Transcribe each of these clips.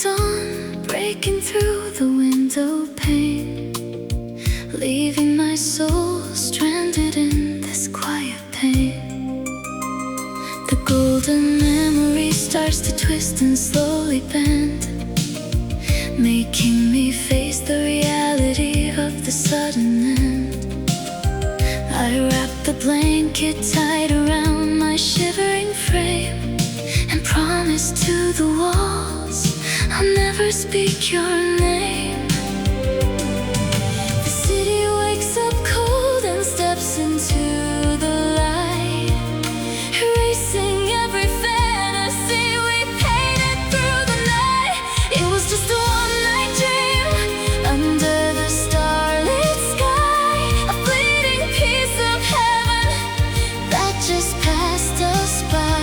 dawn breaking through the window pane, leaving my soul stranded in this quiet pain. The golden memory starts to twist and slowly bend, making me face the reality of the sudden end. I wrap the blanket tight around my shivering frame and promise to the walls I'll never speak your name. The city wakes up cold and steps into the light, erasing every fantasy we painted through the night. It was just a one-night dream under the starlit sky, a fleeting piece of heaven that just passed us by.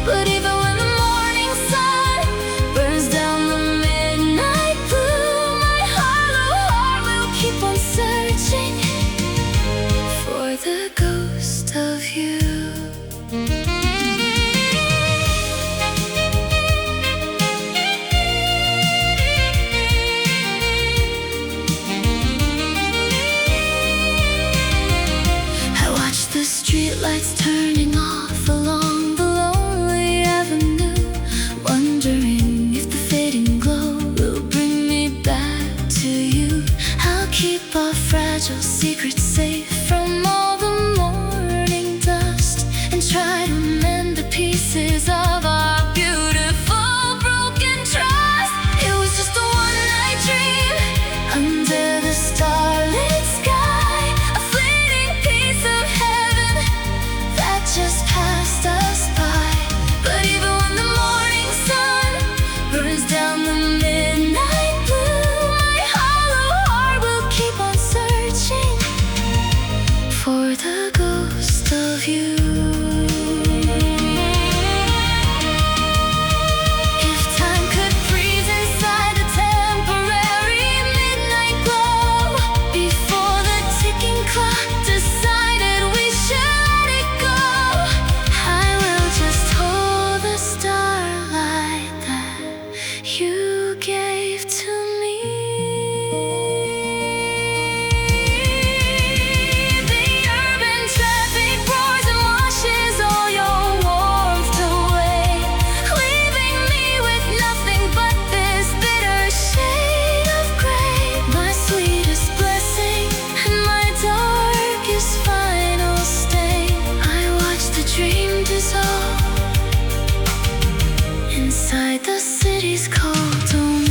But even when the morning sun burns down the midnight blue, my hollow heart will keep on searching for the ghost of you. I watch the streetlights turning off along the lonely avenue, wondering if the fading glow will bring me back to you. I'll keep our fragile secrets safe from all the morning dust and try to mend the pieces of our beautiful broken trust. It was just a one-night dream under the starlit sky, a fleeting piece of heaven that just passed us by. But even when the morning sun burns down the midnight blue, my hollow heart will keep on searching for the ghost of you. If time could freeze inside a temporary midnight glow, before the ticking clock decided we should let it go, I will just hold the starlight that you gave to me. The urban traffic roars and washes all your warmth away, leaving me with nothing but this bitter shade of gray. My sweetest blessing and my darkest final stain. I watch the dream dissolve inside the city's cold domain.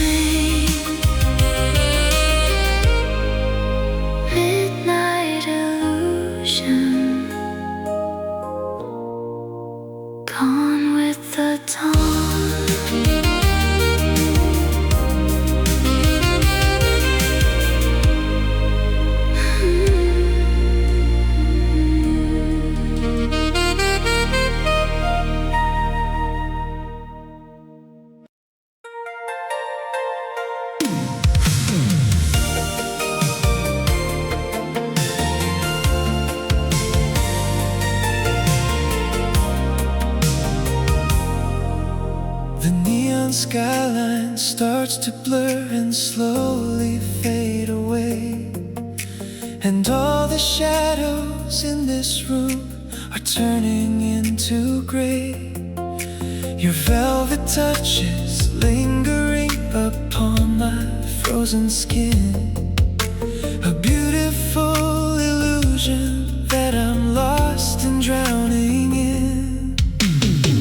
Midnight illusion, gone with the dawn. The neon skyline starts to blur and slowly fade away, and all the shadows in this room are turning into gray. Your velvet touches lingering upon my frozen skin, a beautiful illusion that I'm lost and drowning in.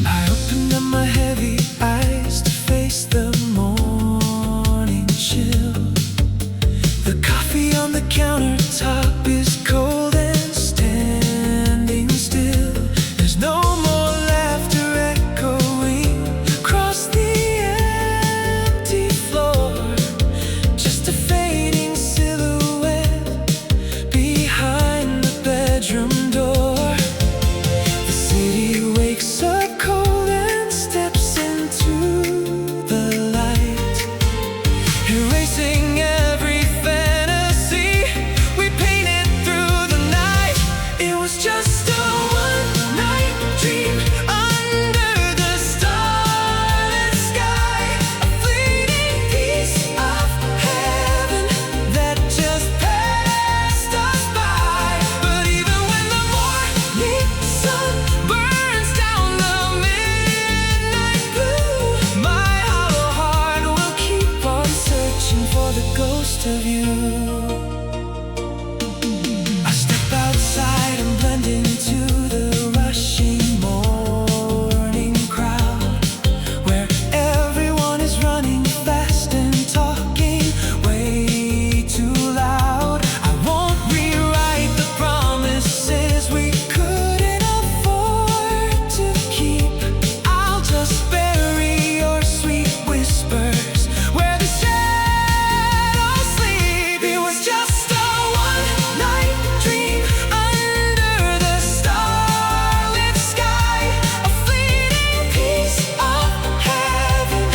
I opened up my heavy eyes to face the morning chill. The coffee on the countertop is cold and standing still. There's no more laughter echoing across the empty floor, just a fading silhouette behind the bedroom door. The city wakes up cold and steps into the light, erasing every fantasy we painted ghost of you. I step outside and blend into the rushing morning crowd, where everyone is running fast and talking way too loud. I won't rewrite the promises we couldn't afford to keep. I'll just bury your sweet whispers where the shadows sleep. It was just a one-night dream under the starlit sky, a fleeting piece of heaven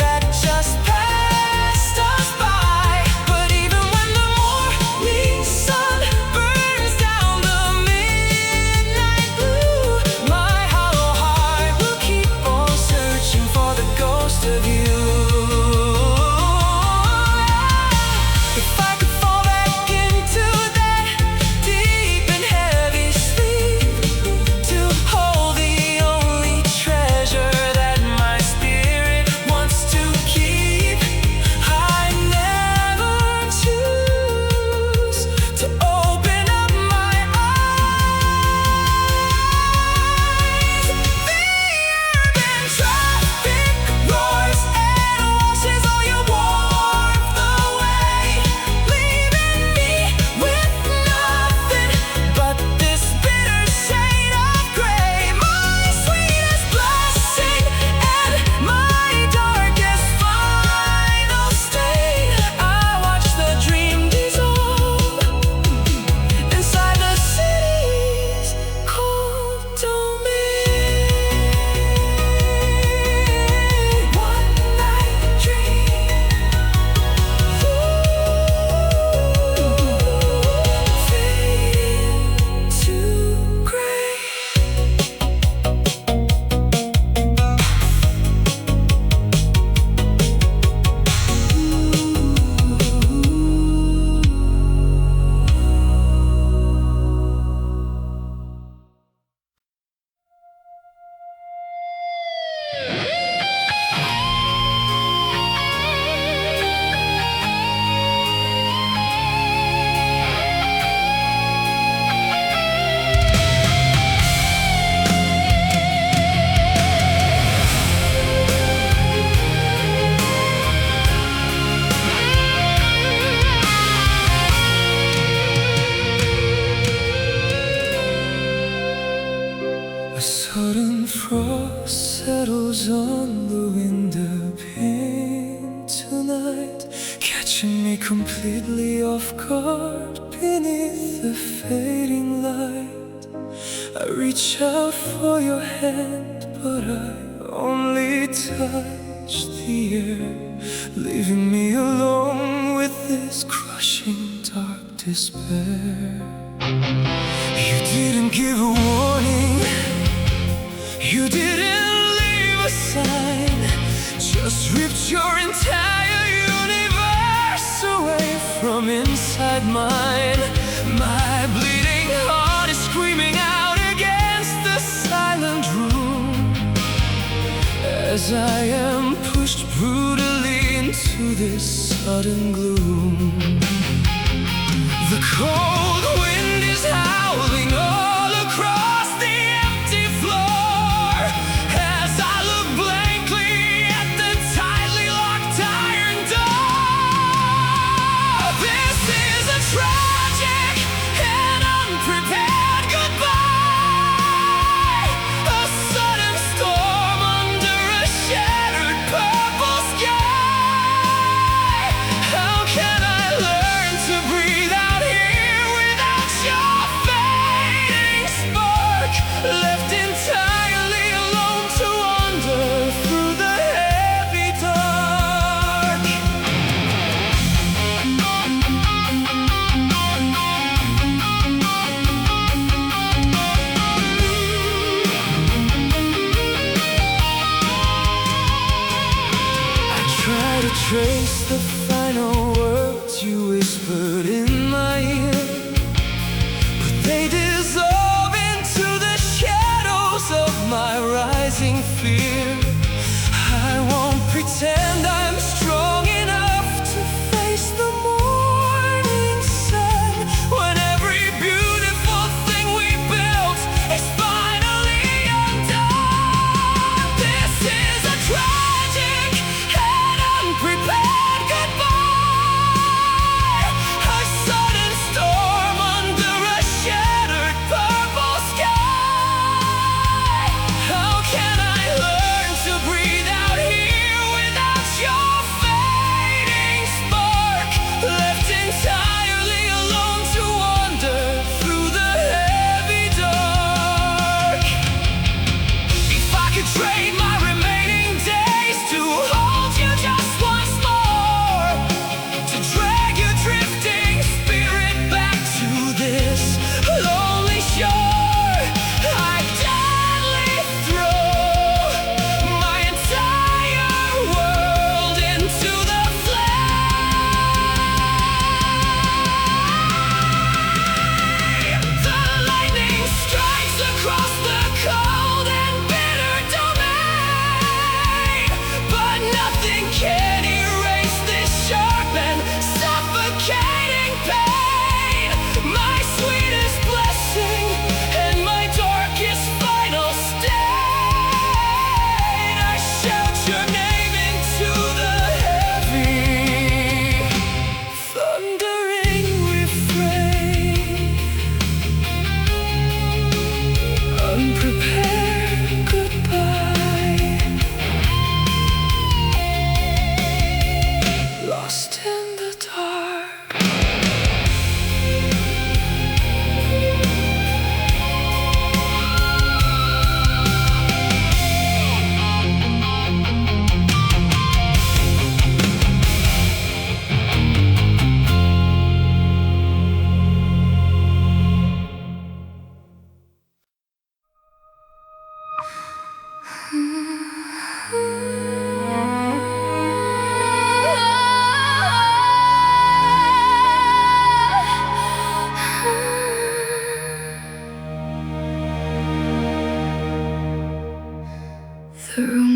that just passed us by. But even when the morning sun burns down the midnight blue, my hollow heart will keep on searching for the ghost of you. If I could fall back into that deep and heavy sleep, to hold the only treasure that my spirit wants to keep, I never choose to open up my eyes. The urban traffic roars and washes all your warmth away, leaving me with nothing but this bitter shade of gray. My sweetest blessing and my darkest final stain. I watch the dream dissolve inside the city's cold domain. One-night dream, fading to gray. A sudden frost settles on the window pane tonight, catching me completely off guard beneath the fading light. I reach out for your hand, but I only touch the air, leaving me alone with this crushing dark despair. You didn't give a warning, you didn't leave a sign, just ripped your entire universe away from inside mine. My bleeding heart is screaming out against the silent room as I am pushed brutally into this sudden gloom. The cold wind is howling all across the empty floor as I look blankly at the tightly locked iron door. This is a tragic and unprepared goodbye, a sudden storm under a shattered purple sky. How can I learn to breathe out here without your fading spark? Left entirely alone to wander through the heavy dark. I try to trace the final words you whispered in my ear, but they dissolve into the shadows of my rising fear. I won't pretend I'm strong enough to face the morning.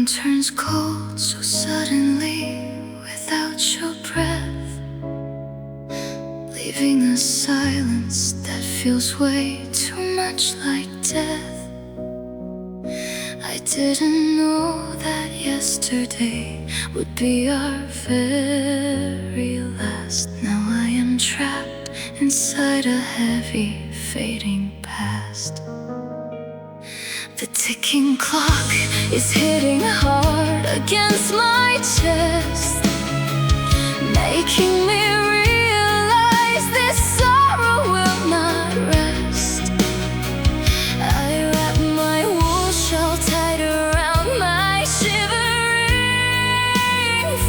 room turns cold so suddenly without your breath, leaving a silence that feels way too much like death. I didn't know that yesterday would be our very last. Now I am trapped inside a heavy, fading past. The ticking clock is hitting hard against my chest, making me realize this sorrow will not rest. I wrap my wool shawl tight around my shivering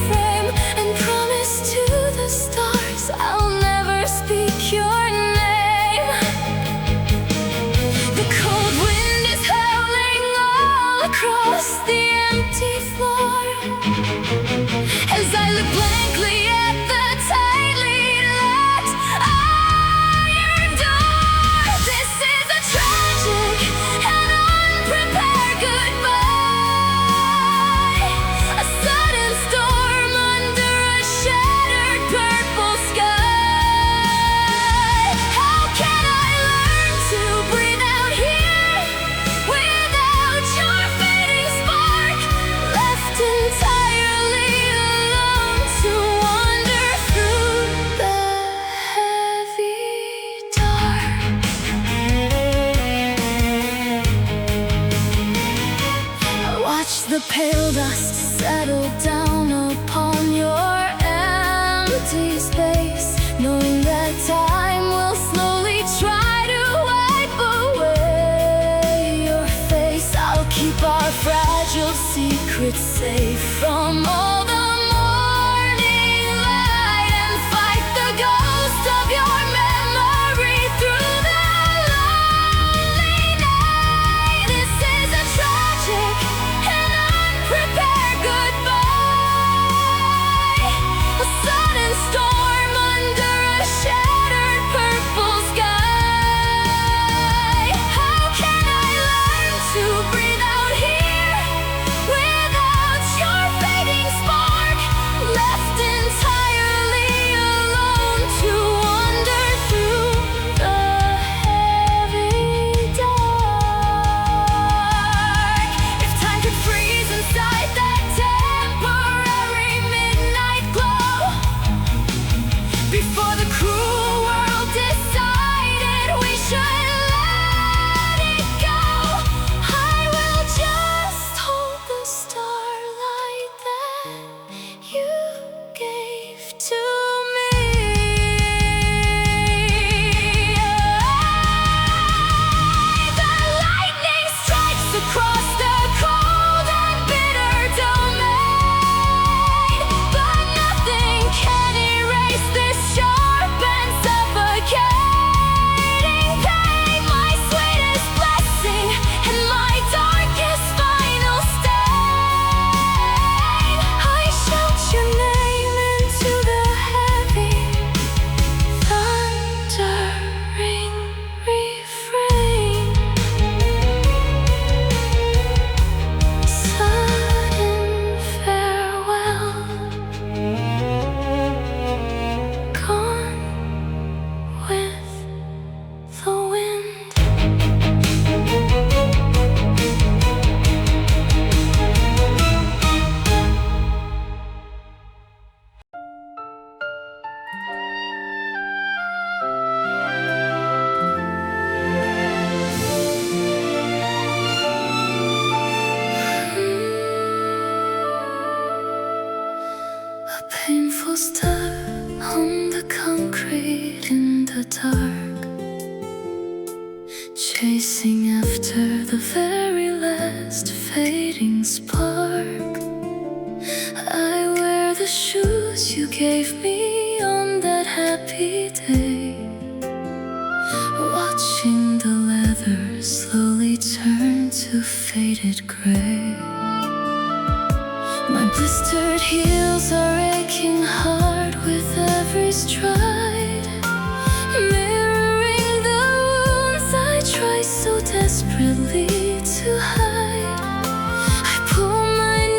frame and promise to the stars I'll never speak your name. The cold wind is howling all across the empty floor as I look blankly at the tightly locked iron door. This is a tragic and unprepared goodbye, a sudden storm under a shattered purple sky. How can I learn to breathe out here without your fading spark, left entirely alone to wander through the heavy dark? I watch the pale dust settle down upon your empty space, knowing that time will slowly try to wipe away your face. I'll keep our fragile secrets safe from all the morning light and fight the ghost of your memory through the lonely night. This is a tragic and unprepared goodbye, a sudden storm under a shattered purple sky. How can I learn to breathe out here without your fading spark, left entirely alone to wander through the heavy dark? If time could freeze inside that temporary midnight glow, before the cruel world decided we should let it go, I will just hold the starlight that you gave to me. The lightning strikes across the cold and bitter domain, but nothing can erase this sharp and suffocating pain. My sweetest blessing and my darkest final stain. I shout your name into the heavy, thundering refrain. Sudden farewell, gone with the wind. A painful stir on the concrete in the dark, chasing after the very last fading spark. I wear the shoes you gave me on that happy day, watching the leather slowly turn to faded gray. My blistered heels are aching hard with every stride, mirroring the wounds I try so desperately to hide. I pull my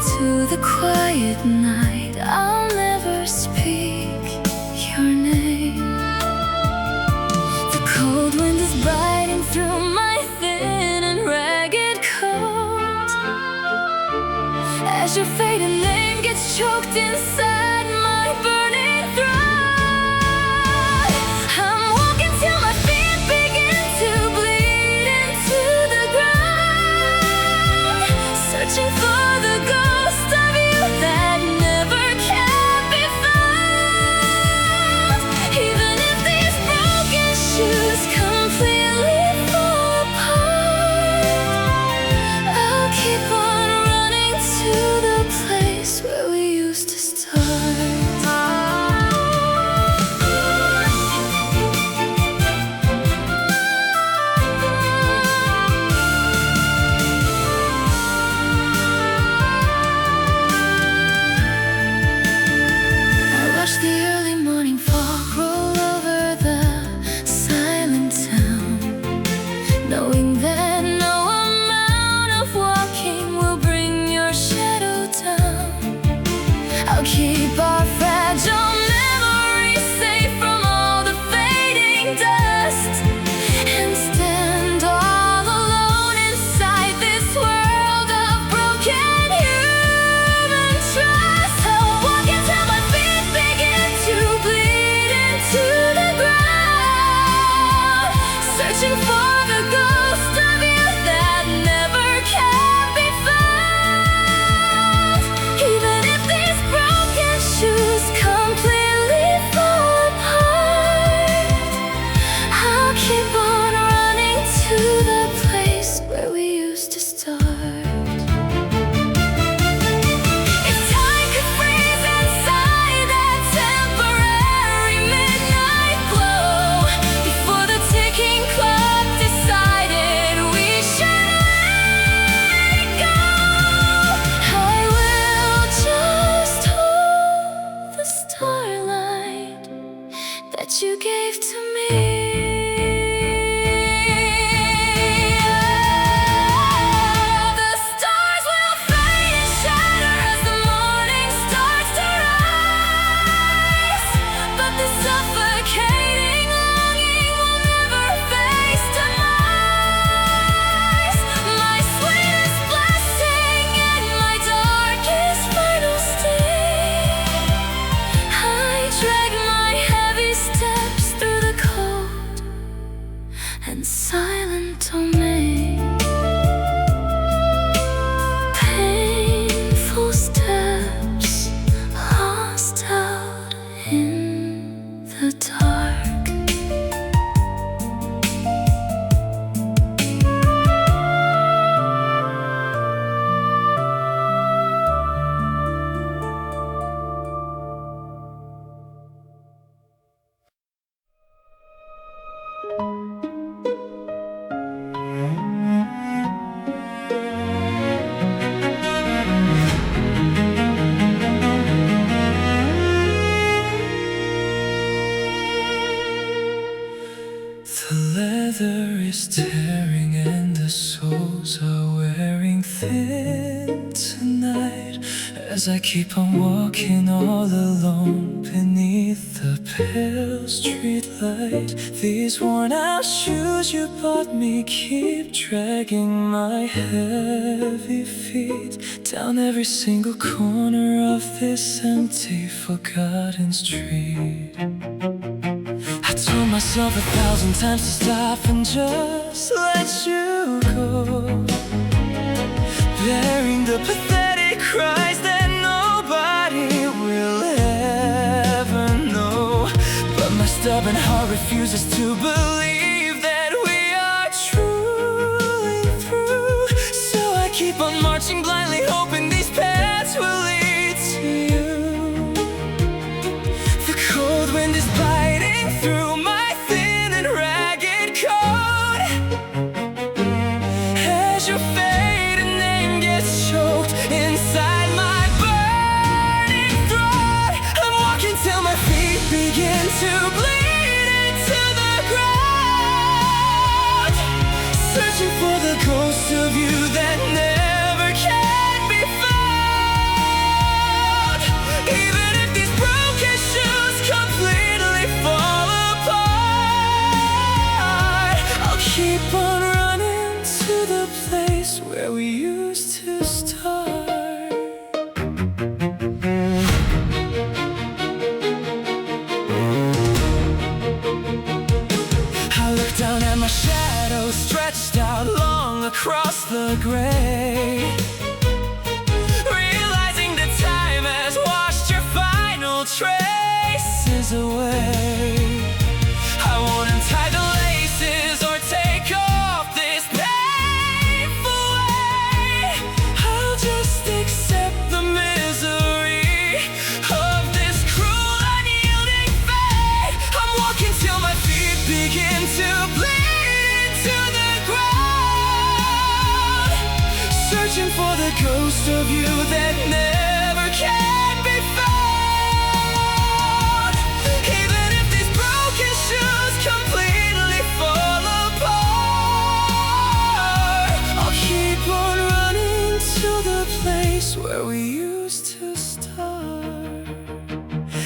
into the quiet night, I'll never speak your name. The cold wind is biting through my thin and ragged coat as your fading name gets choked inside my burning throat. I'm walking till my feet begin to bleed into the ground, searching for the ghost of you that never can be found. Even if these broken shoes completely fall apart, I'll keep on running to the place where we used to start. I watch the early morning fog roll over the silent town, knowing that no amount of walking will bring your shadow down. I'll keep our fragile memories safe from all the fading dust, and stand all alone inside this world of broken human trust. I'll walk until my feet begin to bleed into the ground, searching for the ghost of you that never can be found. Even if these broken shoes completely fall apart, I'll keep on running to the place where we used to start. If time could freeze inside that temporary midnight glow, before the ticking clock decided we should let it go, I will just hold the starlight that you gave to me. The stars will fade and shatter as the morning starts to rise, but the suffocating longing will never face demise. My sweetest blessing and my darkest final sting, I drag my heavy steps through the cold and silent domain. Painful steps lost out in the dark. The leather is tearing and the soles are wearing thin tonight, as I keep on walking all alone beneath the pale street light. These worn out shoes you bought me keep dragging my heavy feet down every single corner of this empty, forgotten street. I told myself 1,000 times to stop and just let you go, bearing the pathetic cries that nobody will ever know. But my stubborn heart refuses to believe that we are truly through. So I keep on marching blindly, hoping these paths will lead to you. The cold wind is biting through my thin and ragged coat as your faded name gets choked inside my burning throat. I'm walking till my feet begin to bleed into the ground, searching for the ghost of you that never can be found. the gray, realizing that time has washed your final traces away. I won't untie the laces or take off this painful way. I'll just accept the misery of this cruel, unyielding fate. I'm walking till my feet begin to bleed into the ground, searching for the ghost of you that never can be found. Even if these broken shoes completely fall apart, I'll keep on running to the place where we used to start.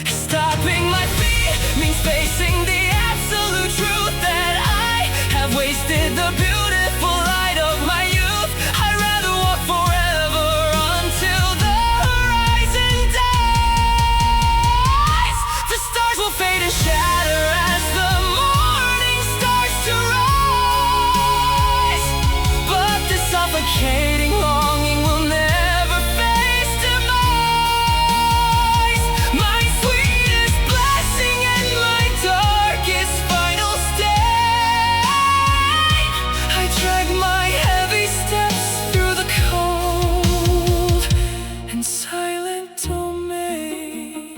Stopping my feet means facing the absolute truth that I have wasted the beautiful light of my youth. I'd rather walk forever until the horizon dies. The stars will fade and shatter as the morning starts to rise, but this suffocating longing will never face demise. My sweetest blessing and my darkest final state, I drag my heavy steps through the cold and silent domain.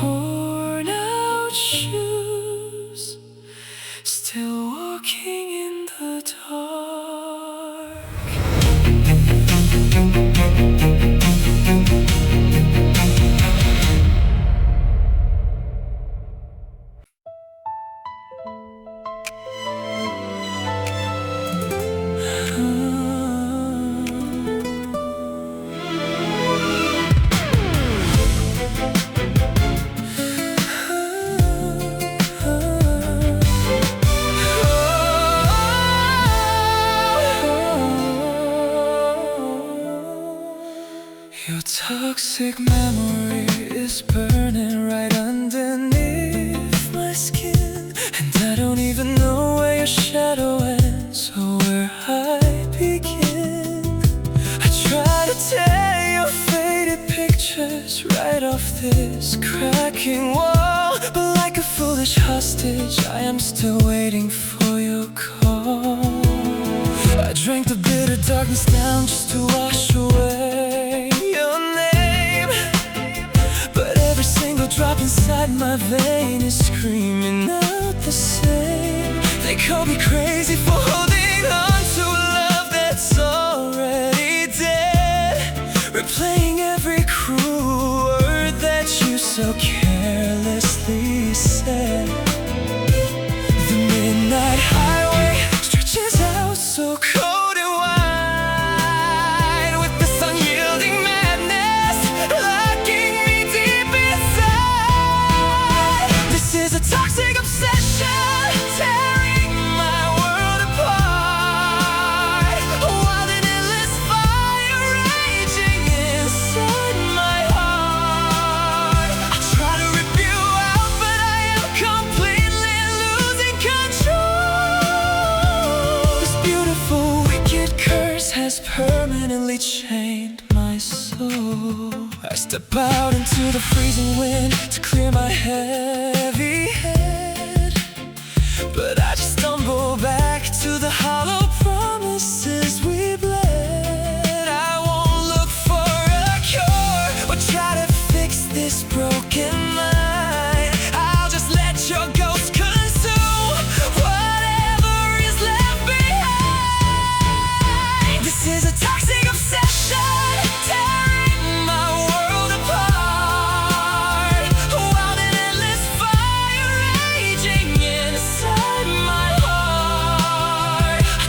Worn out shoes, still walking in the dark. Your toxic memory is burning right underneath my skin, and I don't even know where your shadow ends or where I begin. I try to tear your faded pictures right off this cracking wall, but like a foolish hostage, I am still waiting for your call. I drank the bitter darkness down just to wash away your name, but every single drop inside my vein is screaming out the same. They call me crazy for holding on to a love that's already dead, replaying every cruel word that you so carelessly said. The midnight highway stretches out so cold and wide, with this unyielding madness locking me deep inside. This is a toxic obsession, tearing my world apart. A wild and endless fire raging inside my heart. I try to rip you out, but I am completely losing control. This beautiful wicked curse has permanently chained my soul. I step out into the freezing wind to clear my heavy head, but I just stumble back to the hollow promises we bled. I won't look for a cure or try to fix this broken mind. I'll just let your ghost consume whatever is left behind. This is a toxic obsession, tearing my world apart. A wild and endless fire raging inside my heart. I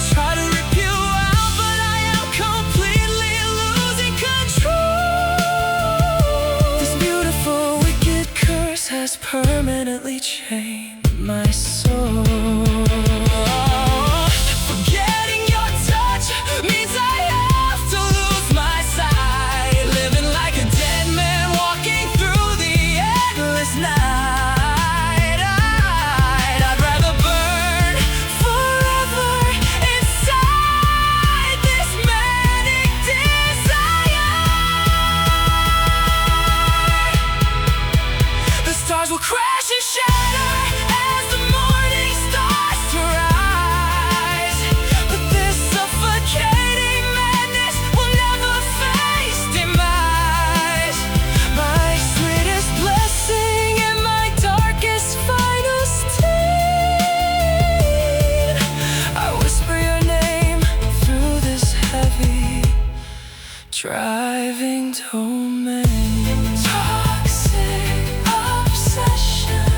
driving domain. Toxic obsession,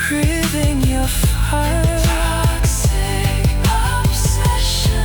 breathing your fire. Toxic obsession.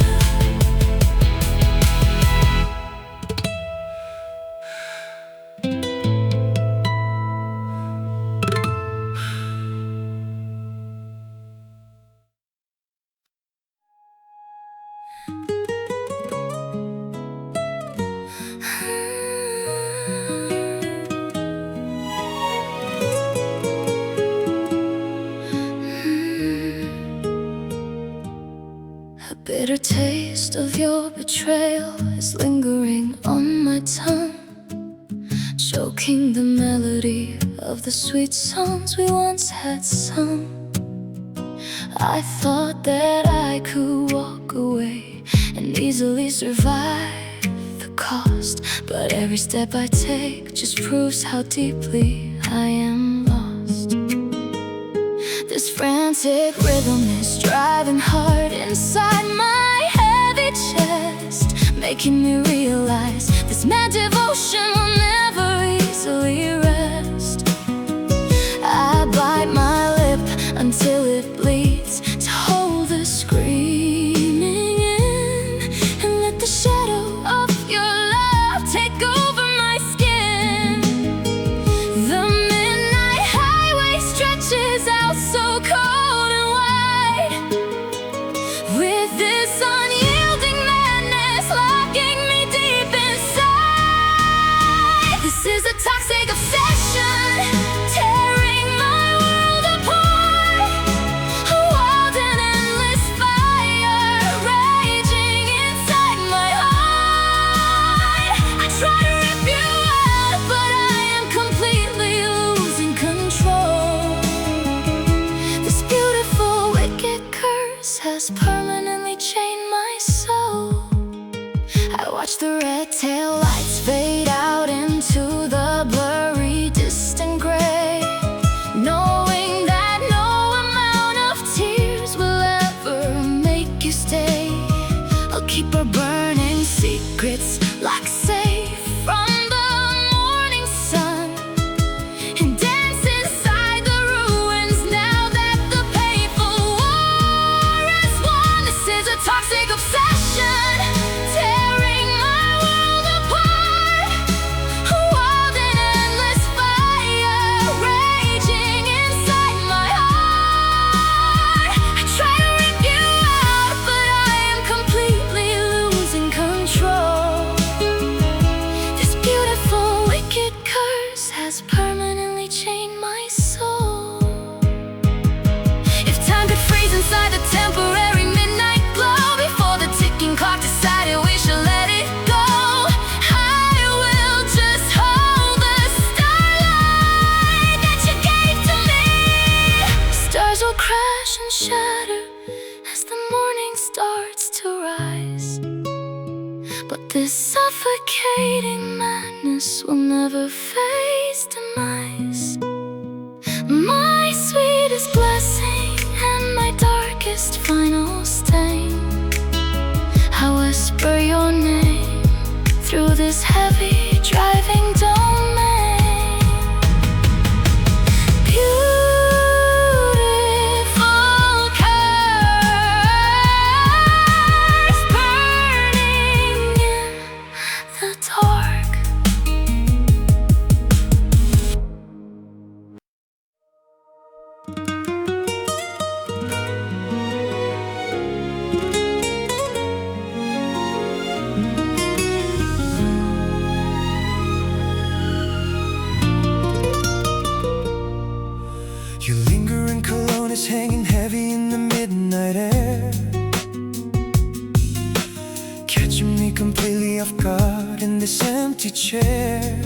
A bitter taste of your betrayal is lingering on my tongue, choking the melody of the sweet songs we once had sung. I thought that I could walk away and easily survive the cost, but every step I take just proves how deeply I am lost. This frantic rhythm is driving hard inside my heavy chest, making me realize this mad devotion will never easily rest. I bite my lip until it bleeds to hold the screaming in, and let the shadow of your love take over my skin. The midnight highway stretches out so cold and wide, with this unyielding madness locking me deep inside. This is a toxic obsession, tearing my world apart. A wild and endless fire raging inside my heart. I try to rip you out, but I am completely losing control. This beautiful wicked curse has permanently chained my soul. I watch the red tail lights fade out into the blurry distant gray, knowing that no amount of tears will ever make you stay. I'll keep our burning secrets locked safe from the morning sun, and dance inside the ruins now that the painful war is won. This is a toxic obsession, tearing my world apart. A wild and endless fire raging inside my heart. I try to rip you out, but I am completely losing control. This beautiful wicked curse has permanently chained my soul. If time could freeze inside the temporary midnight glow, before the ticking clock decided we should let it go, I will just hold the starlight that you gave to me. Stars will crash and shatter as the morning starts to rise, but this suffocating madness will never face demise. My sweetest blessing and my darkest final stain, I whisper your name through this heavy driving domain. Beautiful curse burning in the dark. You linger and cologne is hanging heavy in the midnight air, catching me completely off guard in this empty chair.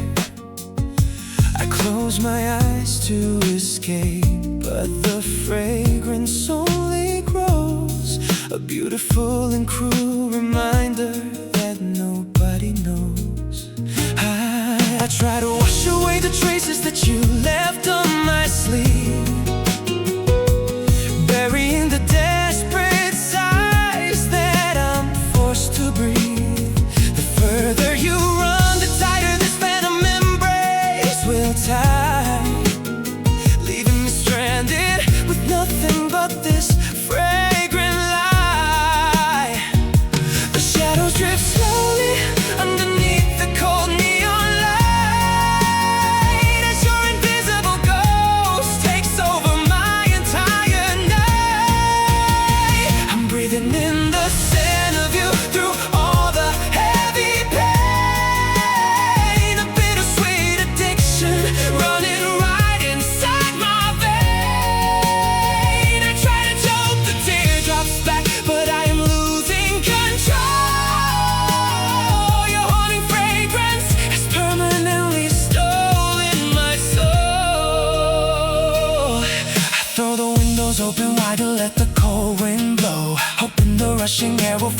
I close my eyes to escape, but the fragrance only grows, a beautiful and cruel reminder that nobody knows. I try to wash away the traces that you left on my sleeve, burying the desperate sighs that I'm forced to breathe. The further you run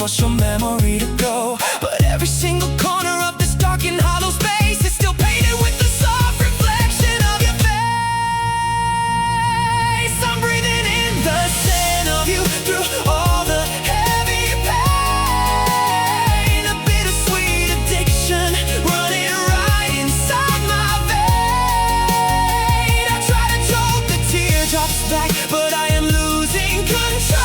your memory to go. But every single corner of this dark and hollow space is still painted with the soft reflection of your face. I'm breathing in the scent of you through all the heavy pain. A bittersweet addiction running right inside my vein. I try to choke the teardrops back, but I am losing control.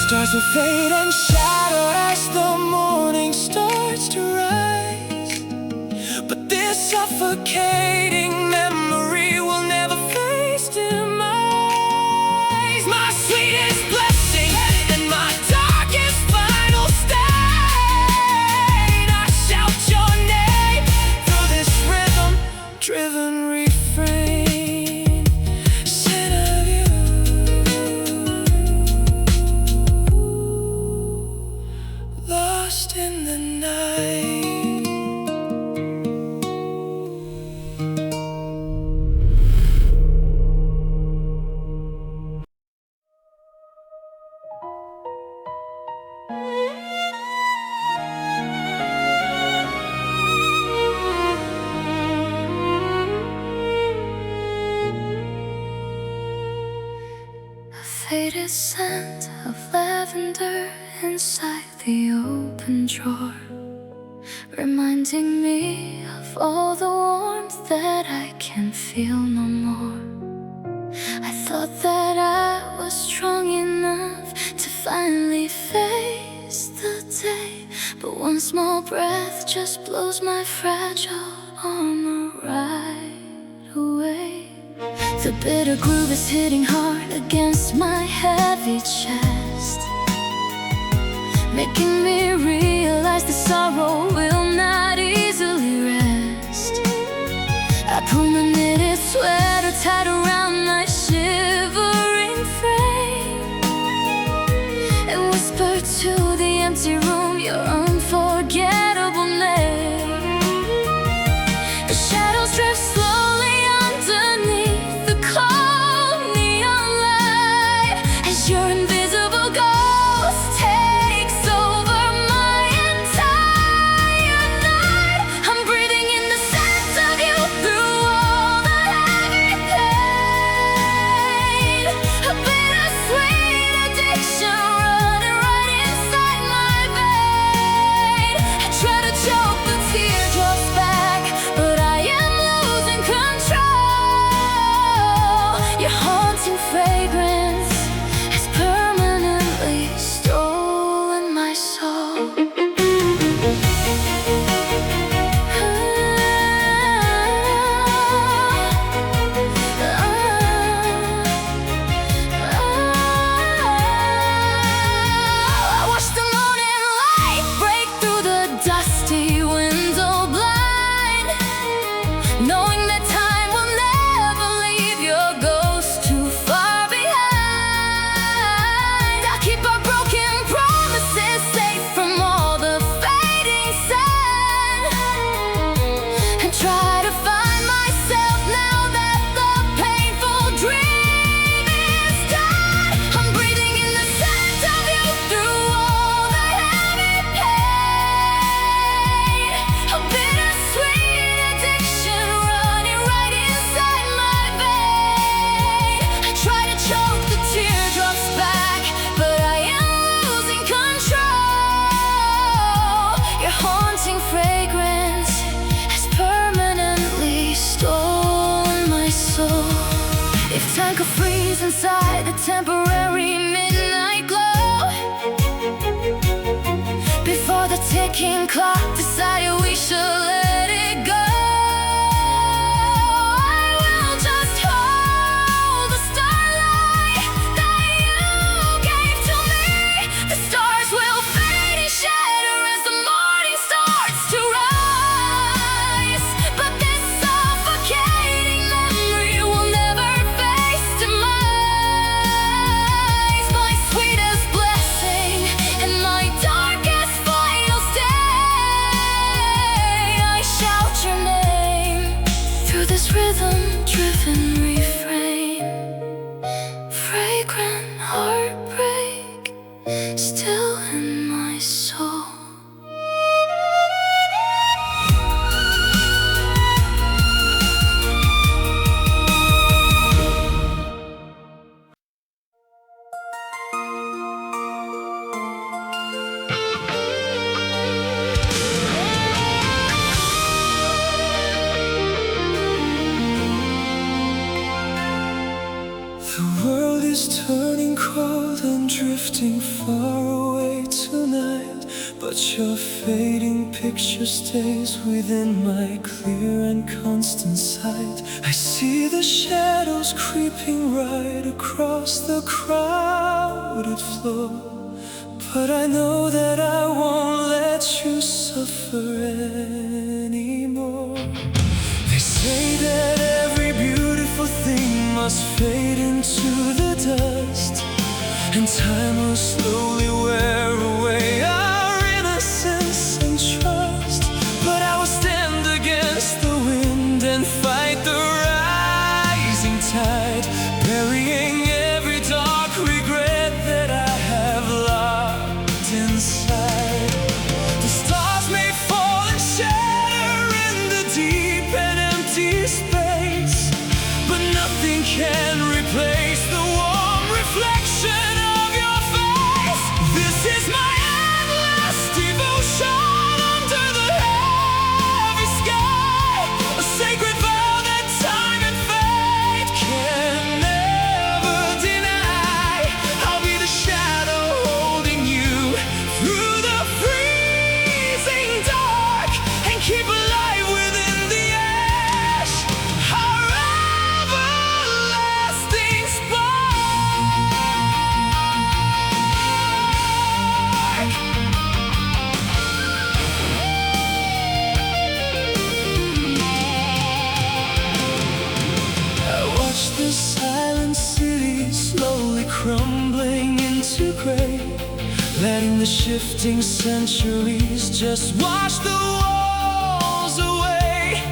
Stars will fade and shatter as the morning starts to rise. But this suffocating memory will never face demise. My sweetest blessing and my darkest final stain. I shout your name through this rhythm-driven refrain. Scent of you, lost in the night. A faded scent of lavender inside the open drawer, reminding me of all the warmth that I can feel no more. I thought that I was strong enough to finally face the day, but one small breath just blows my fragile armor right away. The bitter groove is hitting hard against my heavy chest, making me realize the sorrow will not easily rest. I pull my knitted sweater tight around my shivering frame and whisper to the empty room your unforgettable name. The shadows drift slowly underneath the cold neon light as your invisible ghost takes over my entire night. I'm breathing in the scent of you through all the heavy pain. A bittersweet addiction running right inside my vein. I try to choke the teardrops back, but I am losing control. Your haunting fragrance has permanently stolen my soul. I watch the morning light break through the dusty window blind, knowing that time will never leave your ghost too far behind. I keep our broken promises safe from all the fading sun, and try to find myself now that the painful dream is done. I'm breathing in the scent of you through all the heavy pain. A bittersweet addiction running right inside my vein. I try to choke the teardrops back, but I am losing control. Your haunting fragrance has permanently stolen my soul. If time could freeze inside the temporary midnight glow, before the ticking clock decided we should let it go, I will just hold the starlight that you gave to me. The stars will fade rhythm-driven refrain. Fragrant heartbreak still in my soul. The world is turning cold and drifting far away tonight, but your fading picture stays within my clear and constant sight. I see the shadows creeping right across the crowded floor, but I know that I won't let you suffer anymore. They say that every beautiful thing must fade into the dust, and time will slowly wear away our innocence and trust. But I will stand against the wind and fight the rising tide, burying every dark regret that I have locked inside. The stars may fall and shatter in the deep and empty space, but nothing can replace the warm reflection of your face. This is my endless devotion under the heavy sky, a sacred vow that time and fate can never deny. I'll be the shadow holding you through the freezing dark, and keep alive within the ash our everlasting spark. I watch the silent city slowly crumbling into gray, letting the shifting centuries just wash the walls away.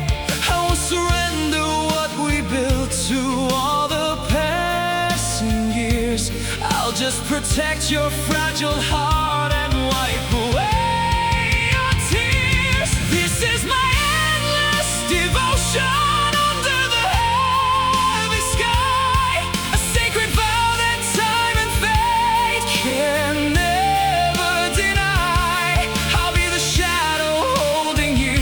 I won't surrender what we built to all the passing years. I'll just protect your fragile heart and wipe away your tears. This is my endless devotion under the heavy sky, a sacred vow that time and fate can never deny. I'll be the shadow holding you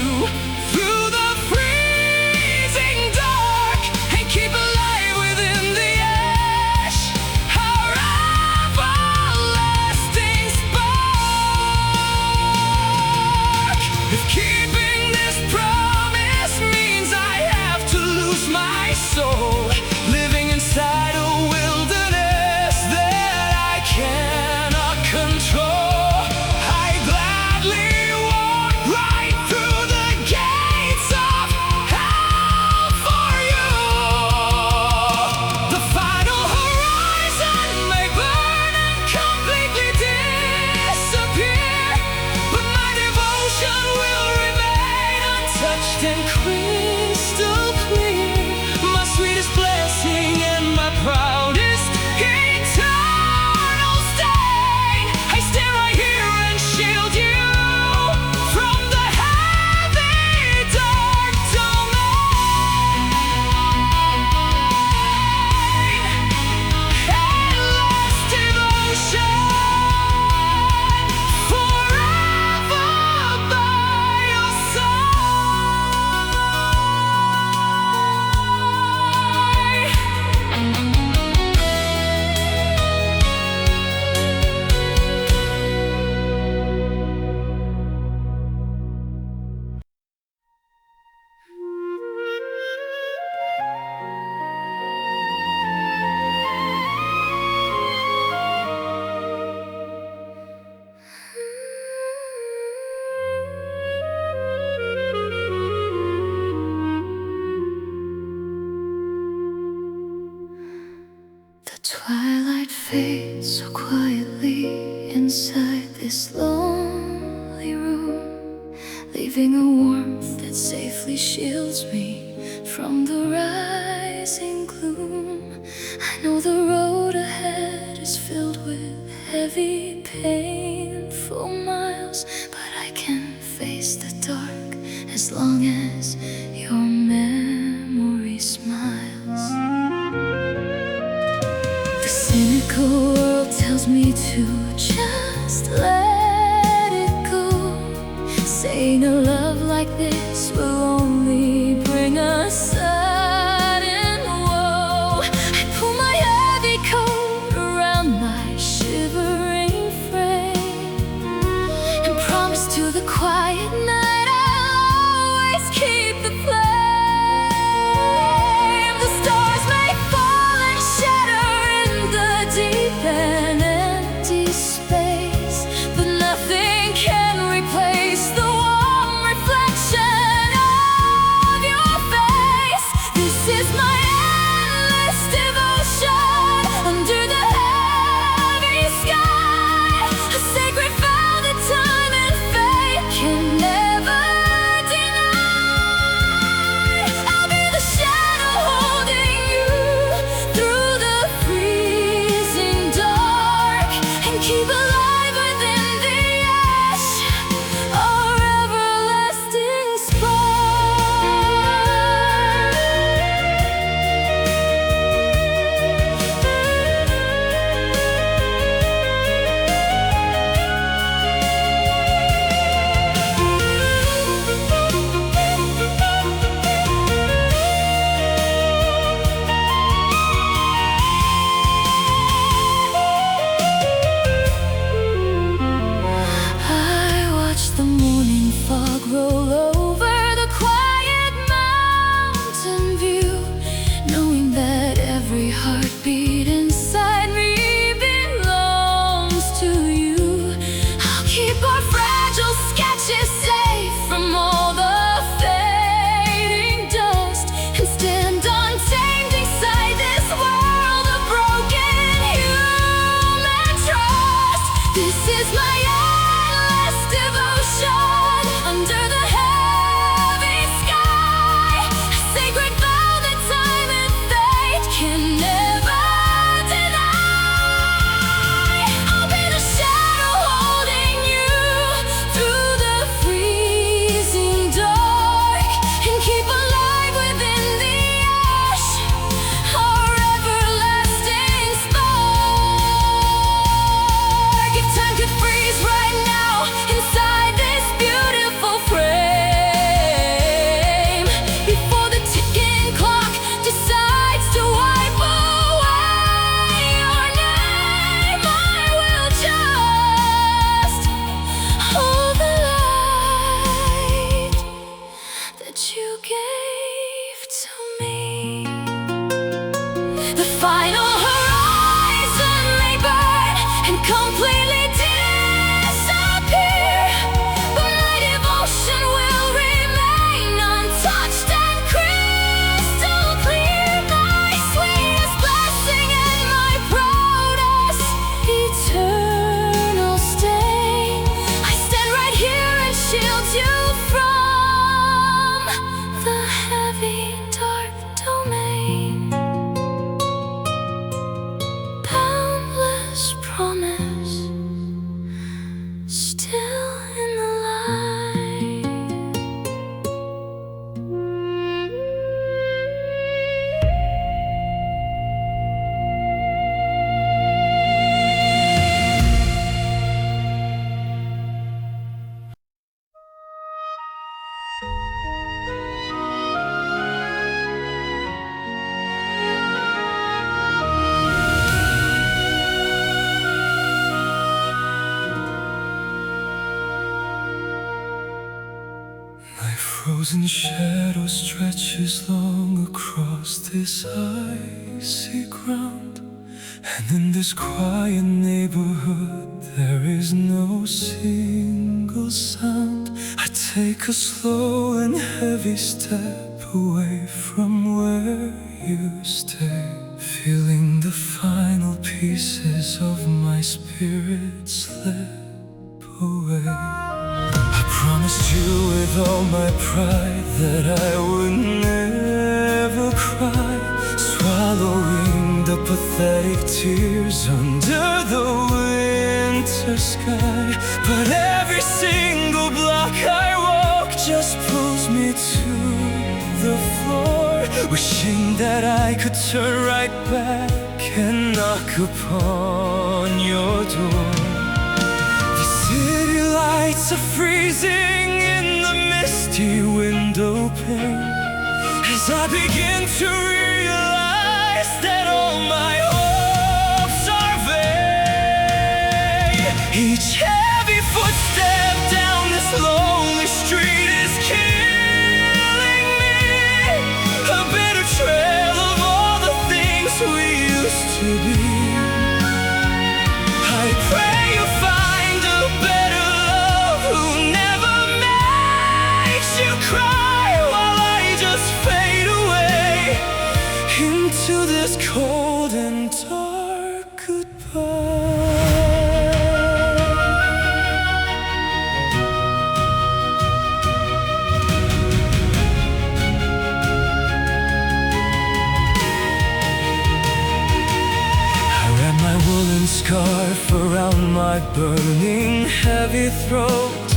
through the freezing dark, and keep alive within the ash our everlasting spark. If keeping this promise means I have to lose my soul, living inside a wilderness that I cannot control, I gladly walk right through the gates of hell for you. The final horizon may burn and completely disappear, but my devotion will remain untouched and crystal clear. My sweetest blessing and my proudest eternal stain. I stand right here and shield you from the heavy dark domain. Endless devotion, forever by your The twilight fades so quietly inside this lonely room, leaving a warmth that safely shields me from the rising gloom. I know the road ahead is filled with heavy, painful miles, but I can face the dark as long as your memory smiles. The cynical world tells me to just let it go, saying a love like this will only bring us sudden woe. I pull my heavy coat around my shivering frame and promise to the quiet night I'll always keep the flame. The stars may fall and shatter in the deep and empty space, but nothing can replace the warm reflection of your face. This is my endless devotion under the heavy sky, a sacred vow that time and fate can never deny. I'll be the shadow holding you through the freezing dark and keep alive within the ash our everlasting I watch the morning fog roll over the quiet mountain view, knowing that every heartbeat inside me belongs to you. I'll keep our fragile sketches safe from all the fading dust and stand untamed inside this world of broken human trust. This is my endless devotion under the heavy sky, a sacred vow that time and fate can never deny. I'll be the shadow holding you through the freezing dark and keep alive within the ash our everlasting spark. If time could freeze right now inside this beautiful frame, before the ticking clock decides to wipe away your name, I will just hold the light that you gave to me. The final horizon may burn and completely disappear, but my devotion will remain untouched and crystal clear. My sweetest blessing and my proudest eternal stain. I stand right here and shield you from the heavy dark domain. Boundless promise, still in the light. My frozen shadow stretches long across this icy ground, and in this quiet neighborhood there is no single sound. I take a slow and heavy step away from where you stay, feeling the final pieces of my spirit slip away. I promised you with all my pride that I would never cry, swallowing the pathetic tears under the winter sky. But every single block I walk just pulls me to the floor, wishing that I could turn right back and knock upon your door. The city lights are freezing in the misty window pane, as I begin to realize that all my hopes are vain. Each heavy footstep down this lonely street is killing me, a bitter trail of all the things we used to be. I pray you find a better love who never makes you cry, while I just fade away into this cold and dark goodbye. I wrap my woolen scarf around my burning heavy throat,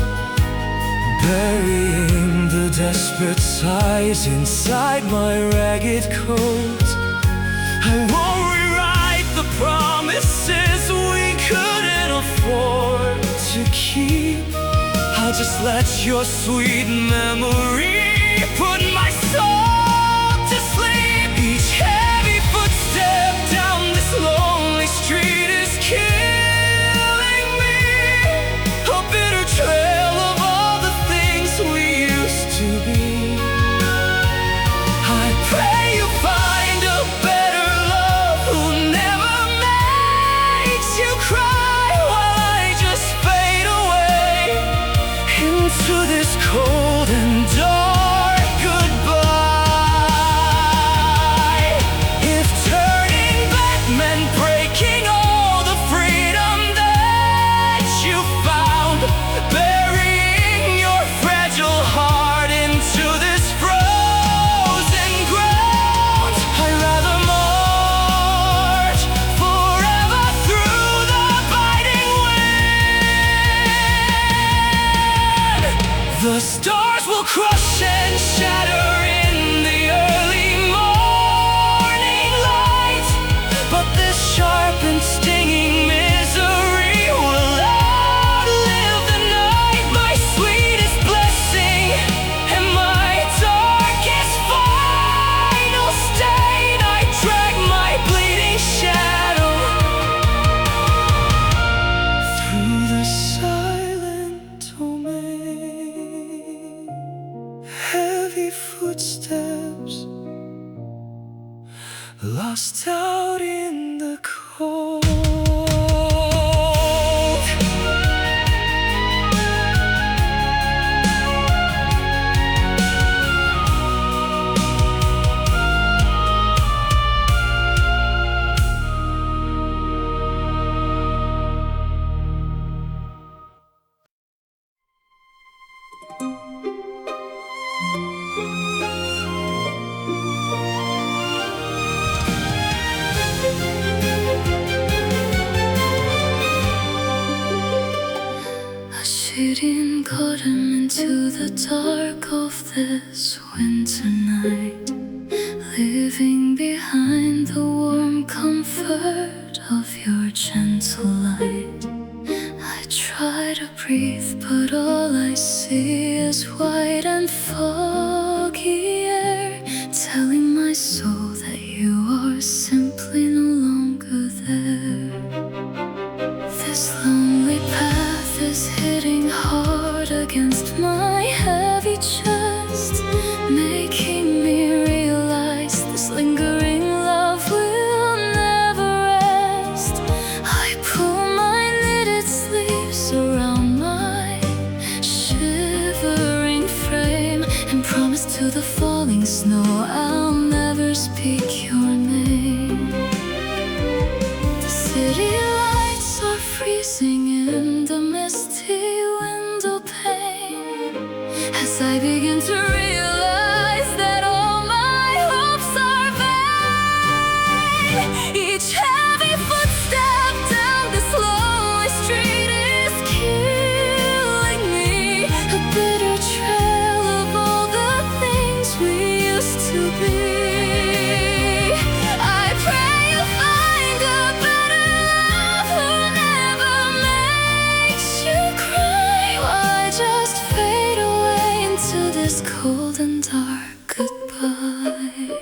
burying the desperate sighs inside my ragged coat. I won't rewrite the promises we couldn't afford to keep. I'll just let your sweet memory put my soul to sleep. Each heavy footstep down this lonely street is killing me, a bitter trail of all the things we used to be. I pray you find a better love who never makes you cry, while I just fade away into this cold and dark goodbye. If turning back meant breaking all the freedom that you found, burying your fragile heart into this frozen ground, I'd rather march forever through the biting wind. The stars will crush and shatter in the early morning light, but this sharp and stinging misery will outlive the night. My sweetest blessing and my darkest final stain, I drag my bleeding shadow through the silent domain. Heavy footsteps lost out in the cold. She didn't got him into the dark of this winter night, leaving behind the warm comfort of your gentle light. I try to breathe, but all I see is white and foggy air, telling my soul that you are simply no longer there. This lonely path is hitting hard against my heavy chest, making me realize this lingering love will never rest. I pull my knitted sleeves around my shivering frame and promise to the falling snow I'll never speak your name. The city lights are freezing in the misty window pane, as I begin to realize that all my hopes are to be. I pray you find a better love who never makes you cry, while I just fade away into this cold and dark goodbye.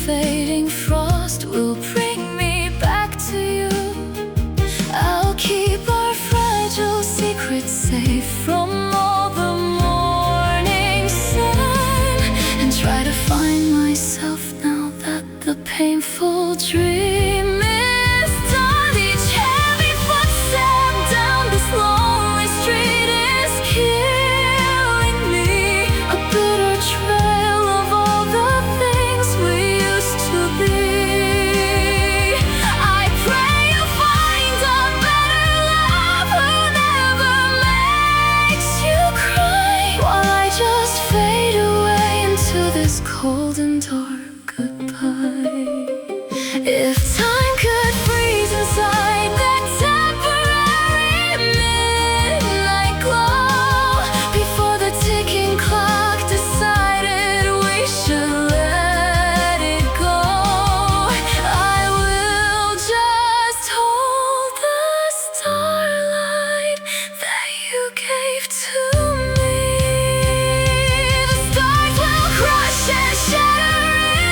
Fading frost will bring me back to you. I'll keep our fragile secrets safe from all the morning sun, and try to find myself now that the painful dream is done. Each heavy footstep down this lonely street is killing me, a bitter trail of all the things we used to be. I pray you find a better love who never makes you cry, while I just fade away into this cold and dark goodbye. If time could freeze inside that temporary midnight glow, before the ticking clock decided we should let it go, I will just hold the starlight that you gave to me. The stars will crush and shatter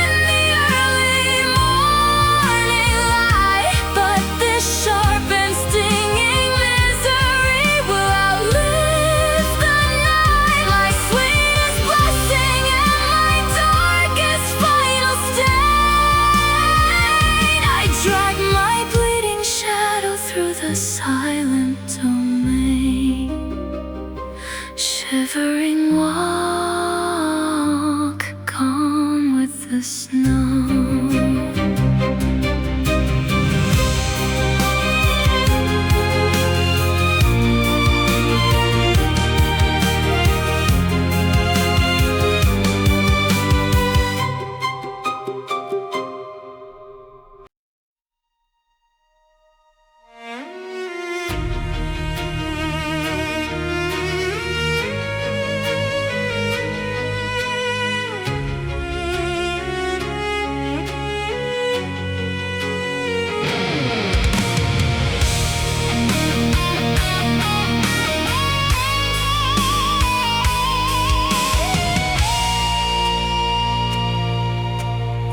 in the early morning light, but this sharp and stinging misery will outlive the night. My sweetest blessing and my darkest final stain, I drag my bleeding shadow through the silent domain. Shivering walk, gone with the snow.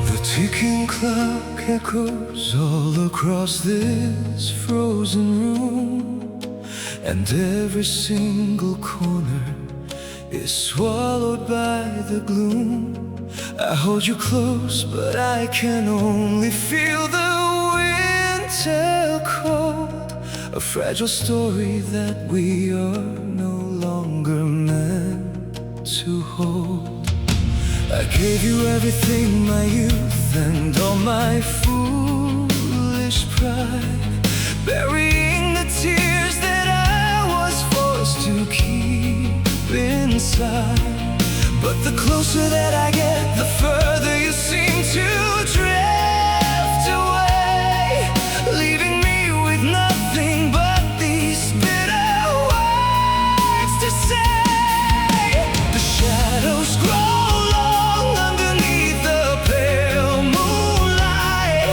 The ticking clock echoes all across this frozen room, and every single corner is swallowed by the gloom. I hold you close, but I can only feel the winter cold, a fragile story that we are no longer meant to hold. I gave you everything, my youth and all my foolish pride, burying the tears that I was forced to keep inside. But the closer that I get, the further you seem to drift away, leaving me with nothing but these bitter words to say. The shadows grow long underneath the pale moonlight,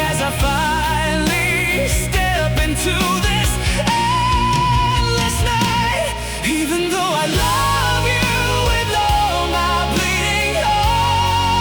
as I finally step into this endless night. Even though I love you with all my bleeding heart,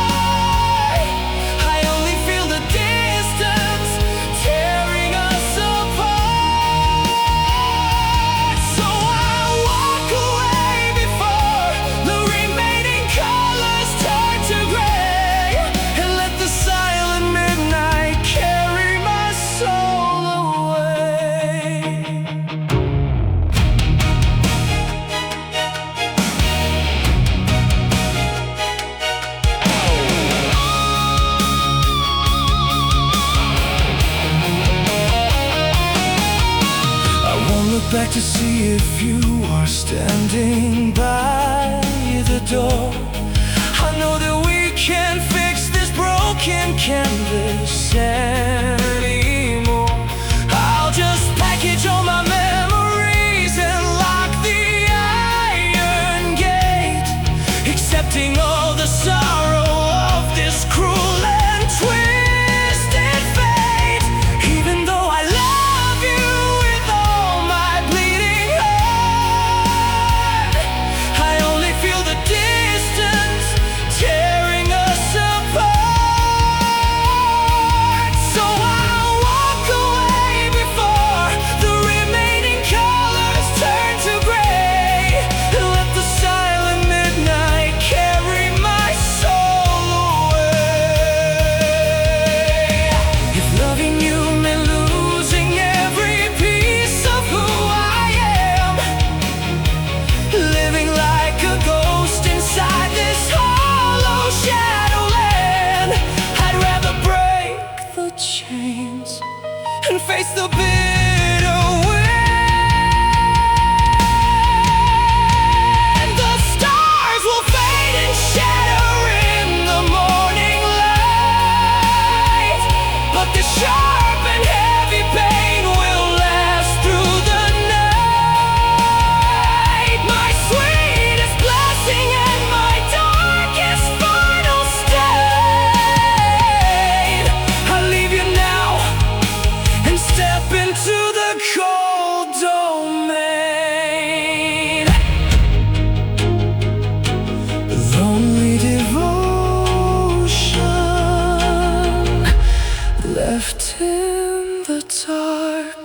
back to see if you are standing by the door. I know that we can't fix this broken canvas anymore. I'll just package all my memories and lock the iron gate, accepting all the sorrow of this cruel and twisted fate. Even though I love you with all my bleeding heart, I only feel the distance tearing us apart. So I'll walk away before the remaining colors turn to gray, and let the silent midnight carry my soul away. If loving you meant losing every piece of who I am, living like a ghost inside this hollow shadowland, I'd rather break the chains and face the bitter wind. The stars will fade and shatter in the morning light, but the sharp and heavy pain will last through the night. My sweetest blessing and my darkest final stain. I leave you now and step into the cold domain. Lonely devotion left in the dark.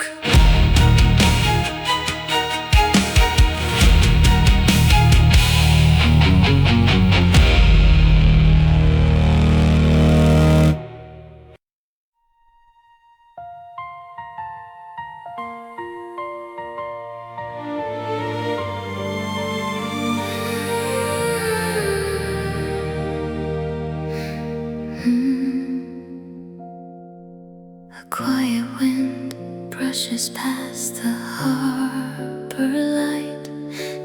A quiet wind brushes past the harbor light,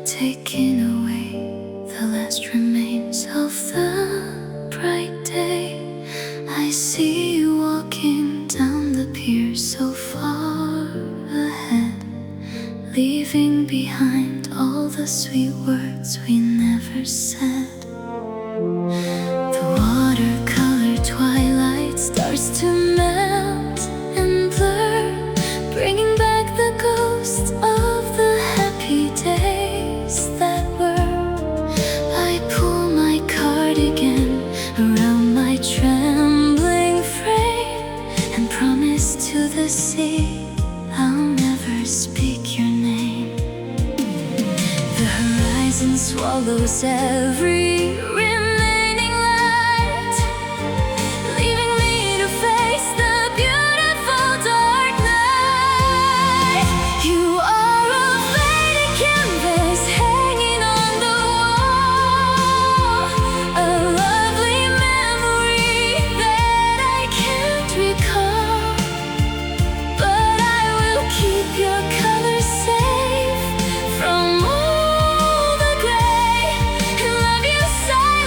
taking away the last remains of the bright day. I see you walking down the pier so far ahead, leaving behind all the sweet words we never said. The watercolor twilight starts to melt and blur, bringing back the ghosts of the happy days that were. I pull my cardigan around my trembling frame and promise to the sea I'll never speak your name. The horizon swallows every remaining light, leaving me to face the beautiful dark night. You are a faded canvas hanging on the wall, a lovely memory that I can't recall. But I will keep your colors safe from all the gray, and love you silently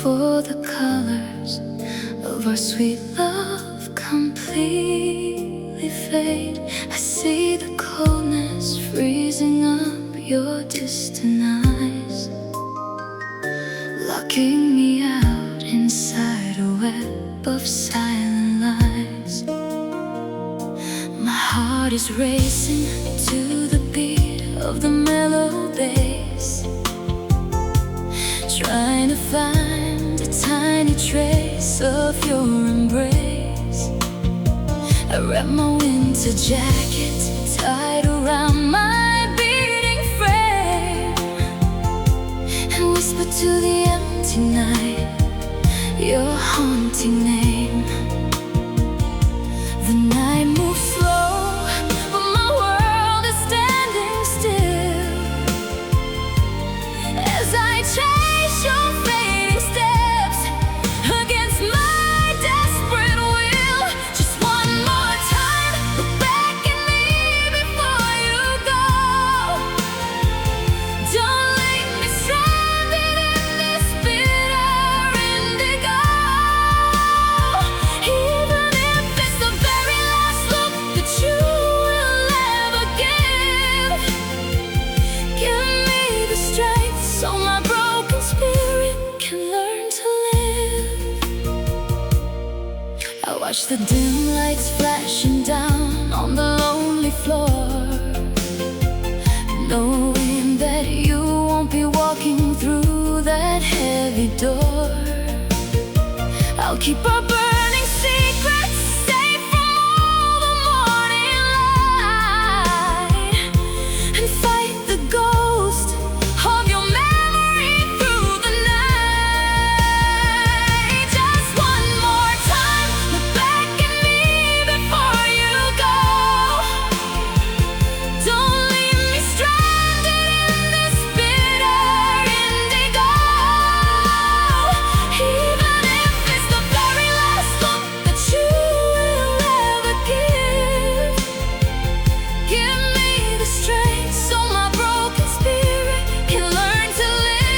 before the colors of our sweet love completely fade. I see the coldness freezing up your distant eyes, locking me out inside a web of silent lies. My heart is racing to the beat of the mellow bass, trying to find a tiny trace of your embrace. I wrap my winter jacket tight around my beating frame and whisper to the empty night your haunting name. The night moves slow, but my world is standing still as I chase your fading steps against my desperate will. Just one more time, look back at me before you go. Don't leave me stranded in this bitter indigo. Even if it's the very last look that you will ever give me the strength so my broken spirit can learn to live. I watch the dim lights flashing down on the lonely floor, knowing that you won't be walking through that heavy door. I'll keep our burning secrets safe from all the morning light and fight the ghost of your memory through the night. Just one more time, look back at me before you go. Don't leave me stranded in this bitter indigo. Even if it's the very last look that you will ever give me the strength so my broken spirit can learn to live.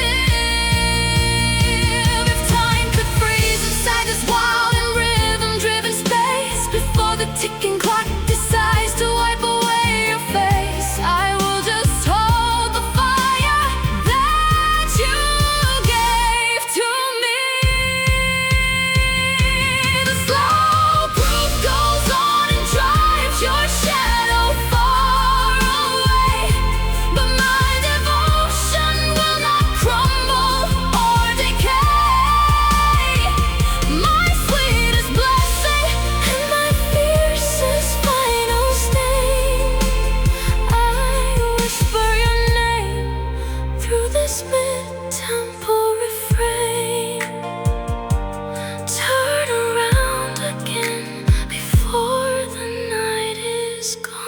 If time could freeze inside this wild and rhythm-driven space before the ticking clock decides to wipe away your face, I will just hold the fire that you gave to me. The slow groove goes on and drives your shadow far away, but my devotion will not crumble or decay. My sweetest blessing and my fiercest final sting, I whisper your name through this mid-tempo refrain. Turn around again before the night is gone.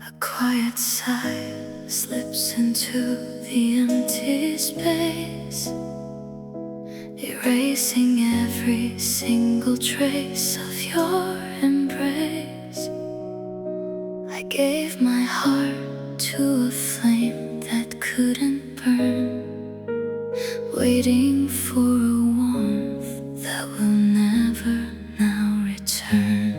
A quiet sigh slips into the empty space, erasing every single trace of your embrace. I gave my heart to a flame that couldn't burn, waiting for a warmth that will never now return.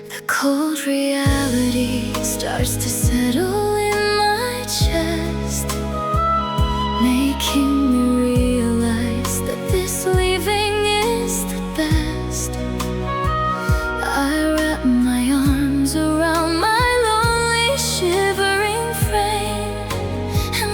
The cold reality starts to settle in my chest, making me realize that this leaving is the best. I wrap my arms around my lonely, shivering frame and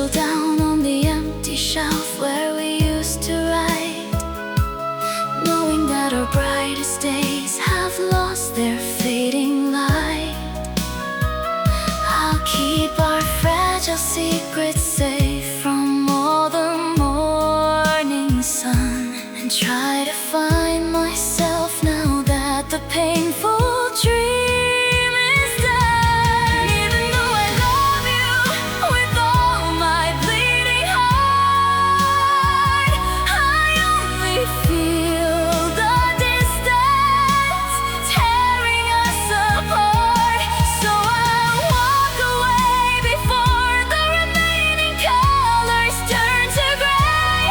settle down on the empty shelf where we used to write, knowing that our brightest days have lost their fading light. I'll keep our fragile secrets safe from all the morning sun, and try to find myself now that the painful dream is done. Even though I love you with all my bleeding heart, I only feel the distance tearing us apart. So I walk away before the remaining colors turn to gray,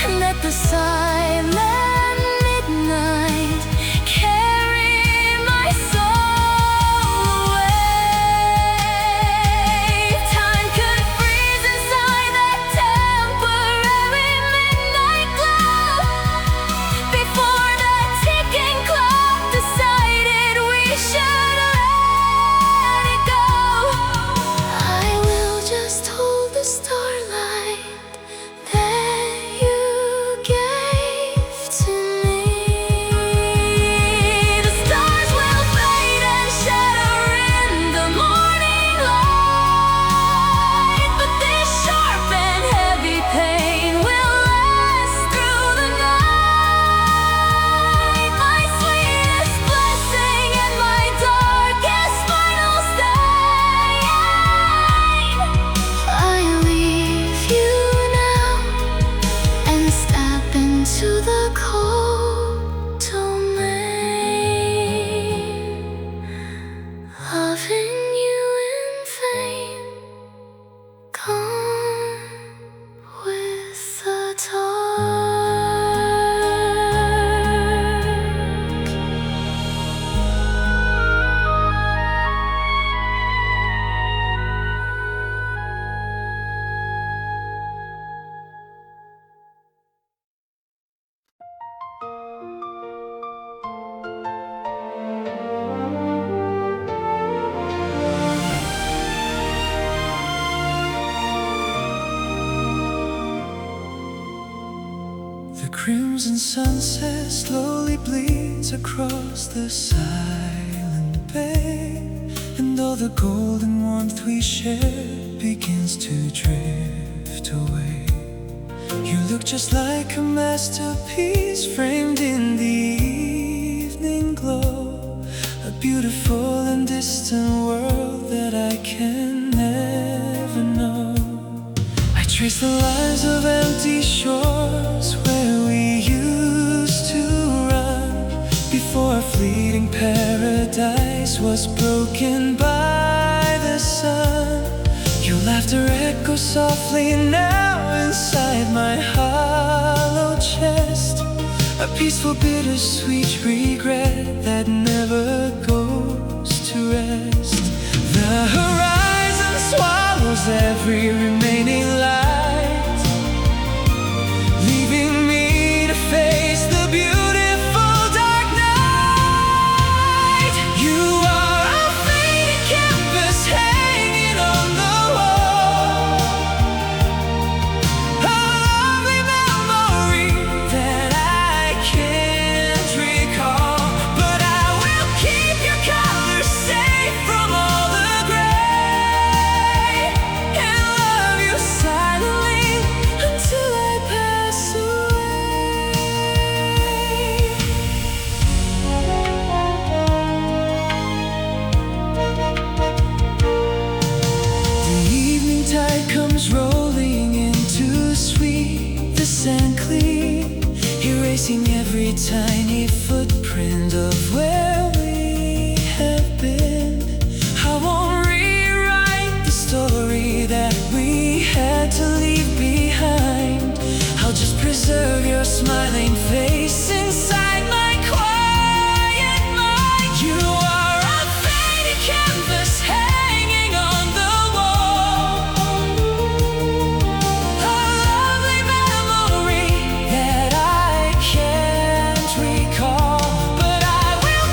and let the silent midnight carry my soul away. Time could freeze inside that temporary midnight glow, before the ticking clock decided we should let it go. I will just hold the starlight that you gave to me. The stars will fade and shatter in the morning light, but this sharp and heavy pain will last through the night. My sweetest blessing and my darkest final stain. I leave you now and step into the cold domain, loving you in vain, gone with the dark. The crimson sunset slowly bleeds across the silent bay, and all the golden warmth we shared begins to drift away. You look just like a masterpiece framed in the evening glow, a beautiful and distant world that I can never know. I trace the lines of empty shores where we used to run, before a fleeting paradise was broken by the sun. Your laughter echoes softly now inside my hollow chest, a peaceful bittersweet regret that never goes to rest. The horizon swallows every remaining light, leaving me to face the beautiful dark night. You are a faded canvas hanging on the wall, a lovely memory that I can't recall, but I will keep your colors safe from all the gray, and love you silently until I pass away. The evening tide comes rolling in to sweep the sand clean, erasing every tiny footprint of where we have been. I won't rewrite the story that we had to leave behind. I'll just preserve your smiling face inside my quiet mind. You are a faded canvas hanging on the wall, a lovely memory that I can't recall, but I will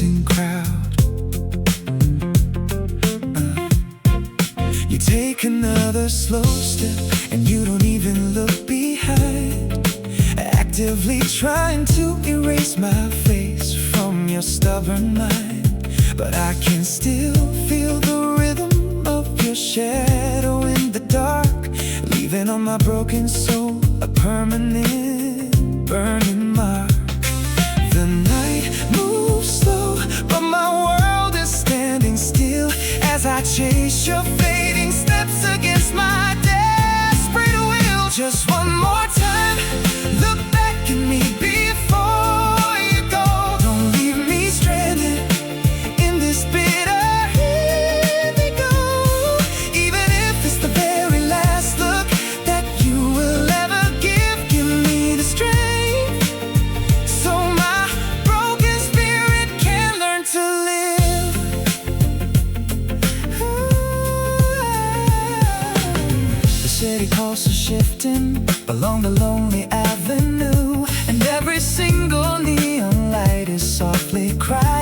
reminiscing crowd. You take another slow step and you don't even look behind, actively trying to erase my face from your stubborn mind. But I can still feel the rhythm of your shadow in the dark, leaving on my broken soul a permanent burning mark. The night moves slow, but my world is standing still as I chase your fading steps against my desperate will. Just one more time, look back at me before you go. Don't leave me stranded in this bitter indigo. Even if it's the very last look that you will ever give me the strength so my broken spirit can learn to live. The city pulse is shifting along the lonely avenue, and every single neon light is softly crying.